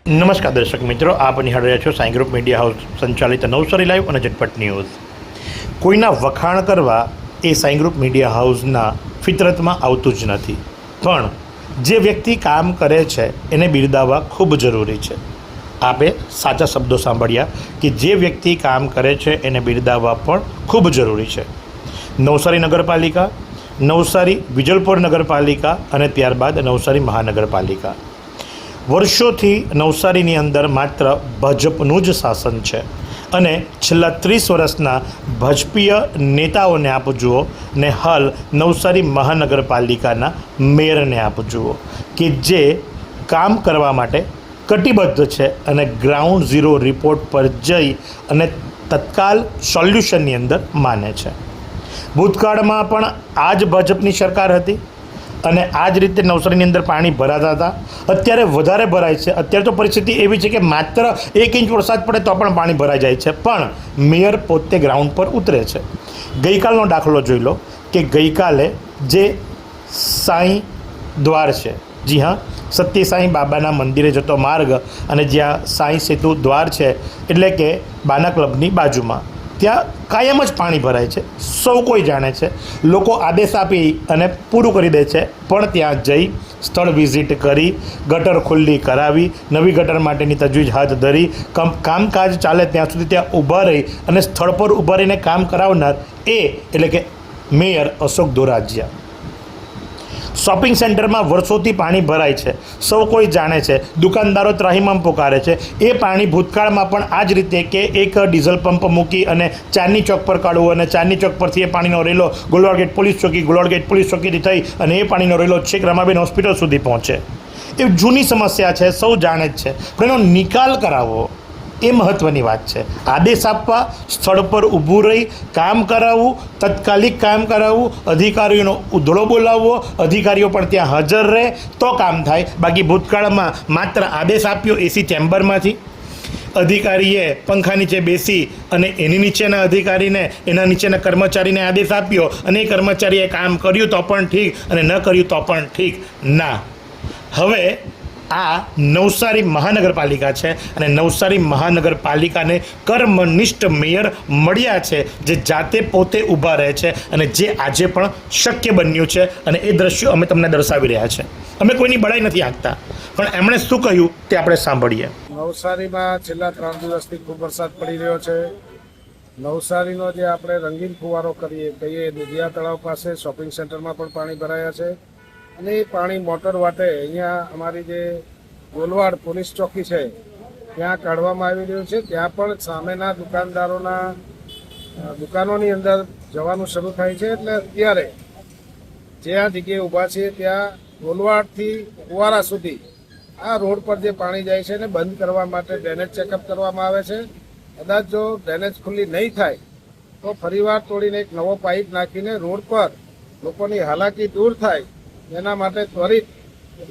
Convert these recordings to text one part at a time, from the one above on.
નમસ્કાર દર્શક મિત્રો, આપ નિહાળી રહ્યા છો સાઈ ગ્રુપ મીડિયા હાઉસ સંચાલિત નવસારી લાઈવ અને ઝટપટ ન્યૂઝ. કોઈના વખાણ કરવા એ સાઈ ગ્રુપ મીડિયા હાઉસના ફિતરતમાં આવતું જ નથી, પણ જે વ્યક્તિ કામ કરે છે એને બિરદાવવા ખૂબ જરૂરી છે. આપે સાચા શબ્દો સાંભળ્યા કે જે વ્યક્તિ કામ કરે છે એને બિરદાવવા પણ ખૂબ જરૂરી છે. નવસારી નગરપાલિકા, નવસારી વિજલપોર નગરપાલિકા અને ત્યારબાદ નવસારી મહાનગરપાલિકા. વર્ષોથી નવસારીની અંદર માત્ર ભાજપનું જ શાસન છે અને છેલ્લા 30 વર્ષના ભાજપીય નેતાઓને આપ જુઓ ને હાલ નવસારી મહાનગરપાલિકાના મેયરને આપ જુઓ કે જે કામ કરવા માટે કટિબદ્ધ છે અને ગ્રાઉન્ડ ઝીરો રિપોર્ટ પર જઈ અને તત્કાલ સોલ્યુશનની અંદર માને છે. ભૂતકાળમાં પણ આ જ ભાજપની સરકાર હતી અને આ જ રીતે નવસારીની અંદર પાણી ભરાતા હતા. અત્યારે વધારે ભરાય છે. અત્યારે તો પરિસ્થિતિ એવી છે કે માત્ર 1 ઇંચ વરસાદ પડે તો પણ પાણી ભરાઈ જાય છે, પણ મેયર પોતે ગ્રાઉન્ડ પર ઉતરે છે. ગઈકાલનો દાખલો જોઈ લો કે ગઈકાલે જે સાંઈ દ્વાર છે, જી હા, સત્ય સાંઈ બાબાના મંદિરે જતો માર્ગ અને જ્યાં સાંઈ સેતુ દ્વાર છે એટલે કે બાના ક્લબની બાજુમાં, ત્યાં કાયમ જ પાણી ભરાય છે. સૌ કોઈ જાણે છે. લોકો આદેશ આપી અને પૂરું કરી દે છે, પણ ત્યાં જઈ સ્થળ વિઝિટ કરી, ગટર ખુલ્લી કરાવી, નવી ગટર માટેની તજવીજ હાથ ધરી, કામકાજ ચાલે ત્યાં સુધી ત્યાં ઊભા રહી અને સ્થળ પર ઊભા રહીને કામ કરાવનાર એટલે કે મેયર અશોક ધોરાજીયા. શોપિંગ સેન્ટરમાં વર્ષોથી પાણી ભરાય છે, સૌ કોઈ જાણે છે. દુકાનદારો ત્રાહિમામ પુકારે છે. એ પાણી ભૂતકાળમાં પણ આ જ રીતે કે એક ડીઝલ પંપ મૂકી અને ચાંદની ચોક પર કાઢવું અને ચાંદની ચોક પરથી એ પાણીનો રેલો ગોલવાડ ગેટ પોલીસ ચોકી, ગોલવાડ ગેટ પોલીસ ચોકીથી થઈ અને એ પાણીનો રેલો છેક રમાબેન હોસ્પિટલ સુધી પહોંચે. એ જૂની સમસ્યા છે, સૌ જાણે જ છે, પણ એનો નિકાલ કરાવવો એ મહત્ત્વની વાત છે. આદેશ આપવા, સ્થળ પર ઊભું રહી કામ કરાવવું, તાત્કાલિક કામ કરાવવું, અધિકારીઓનો ઉધળો બોલાવવો, અધિકારીઓ પણ ત્યાં હાજર રહે તો કામ થાય. બાકી ભૂતકાળમાં માત્ર આદેશ આપ્યો એસી ચેમ્બરમાંથી, અધિકારીએ પંખા નીચે બેસી અને એની નીચેના અધિકારીને, એના નીચેના કર્મચારીને આદેશ આપ્યો અને એ કર્મચારીએ કામ કર્યું તો પણ ઠીક અને ન કર્યું તો પણ ઠીક. ના, હવે આ નવસારી મહાનગરપાલિકા છે અને નવસારી મહાનગરપાલિકાને કર્મનિષ્ઠ મેયર મળ્યા છે જે જાતે પોતે ઊભા રહે છે અને જે આજે પણ શક્ય બન્યું છે અને એ દ્રશ્યો અમે તમને દર્શાવી રહ્યા છે. અમે કોઈની બડાઈ નથી આંકતા, પણ એમણે શું કહ્યું તે આપણે સાંભળીએ. નવસારીમાં છેલ્લા 3 દિવસથી ખૂબ વરસાદ પડી રહ્યો છે. નવસારીનો જે આપણે રંગીન ફુવારો કહીએ દુધિયા તળાવ પાસે શોપિંગ સેન્ટરમાં પણ પાણી ભરાયા છે અને એ પાણી મોટર વાટે અહીંયા અમારી જે ગોલવાડ પોલીસ ચોકી છે ત્યાં કાઢવામાં આવી રહ્યું છે. ત્યાં પણ સામેના દુકાનોની અંદર જવાનું શરૂ થાય છે. એટલે અત્યારે જ્યાં જગ્યાએ ઊભા છીએ ત્યાં ગોલવાડથી ફુવારા સુધી આ રોડ પર જે પાણી જાય છે એને બંધ કરવા માટે ડ્રેનેજ ચેકઅપ કરવામાં આવે છે. કદાચ જો ડ્રેનેજ ખુલ્લી નહીં થાય તો ફરીવાર તોડીને એક નવો પાઇપ નાખીને રોડ પર લોકોની હાલાકી દૂર થાય એના માટે ત્વરિત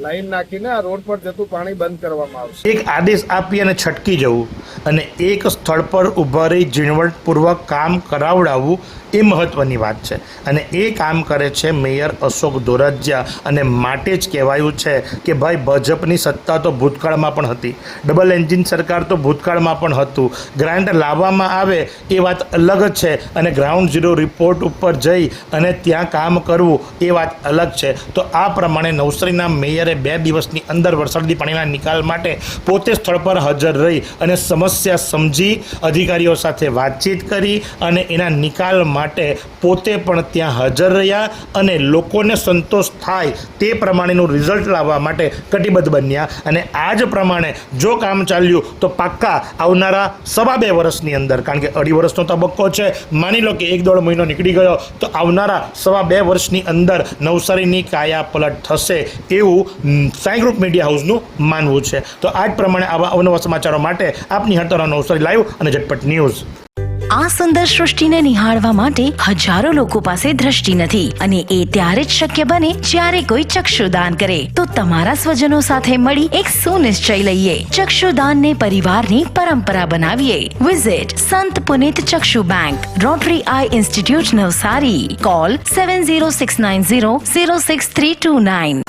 લાઈન નાખીને આ રોડ પર જતું પાણી બંધ કરવામાં આવશે. એક આદેશ આપી અને છટકી જવું અને એક સ્થળ પર ઊભા રહી ઝીણવટપૂર્વક કામ કરાવડાવવું એ મહત્ત્વની વાત છે અને એ કામ કરે છે મેયર અશોક ધોરાજીયા. અને માટે જ કહેવાયું છે કે ભાઈ ભાજપની સત્તા તો ભૂતકાળમાં પણ હતી, ડબલ એન્જિન સરકાર તો ભૂતકાળમાં પણ હતું. ગ્રાન્ટ લાવવામાં આવે એ વાત અલગ જ છે અને ગ્રાઉન્ડ ઝીરો રિપોર્ટ ઉપર જઈ અને ત્યાં કામ કરવું એ વાત અલગ છે. તો આ પ્રમાણે નવસારીના મેયરે 2 દિવસની અંદર વરસાદી પાણીના નિકાલ માટે પોતે સ્થળ પર હાજર રહી અને સમસ્યા સમજી, અધિકારીઓ સાથે વાતચીત કરી અને એના નિકાલ માટે પોતે પણ ત્યાં હાજર રહ્યા અને લોકોને સંતોષ થાય તે પ્રમાણેનું રિઝલ્ટ લાવવા માટે કટિબદ્ધ બન્યા. અને આ જ પ્રમાણે જો કામ ચાલ્યું તો પાક્કા આવનારા 2.5 વર્ષની અંદર, કારણ કે 2.5 વર્ષનો તબક્કો છે, માની લો કે 1-1.5 મહિનો નીકળી ગયો, તો આવનારા 2.5 વર્ષની અંદર નવસારીની કાયા પલટ થશે એવું સાઈ ગ્રુપ મીડિયા હાઉસનું માનવું છે. તો આ જ પ્રમાણે આવા અવનવા સમાચારો માટે આપ નિહાળતા રહો નવસારી લાઈવ અને ઝટપટ ન્યૂઝ. આ સુંદર સૃષ્ટિને નિહાળવા માટે હજારો લોકો પાસે દ્રષ્ટિ નથી અને એ ત્યારે જ શક્ય બને જ્યારે કોઈ ચક્ષુદાન કરે. તો તમારા સ્વજનો સાથે મળી એક સુનિશ્ચય લઈએ, ચક્ષુદાનને પરિવારની પરંપરા બનાવીએ. Visit Sant Punit Chakshu bank, rotary eye institute Navsari. Call 7069006329.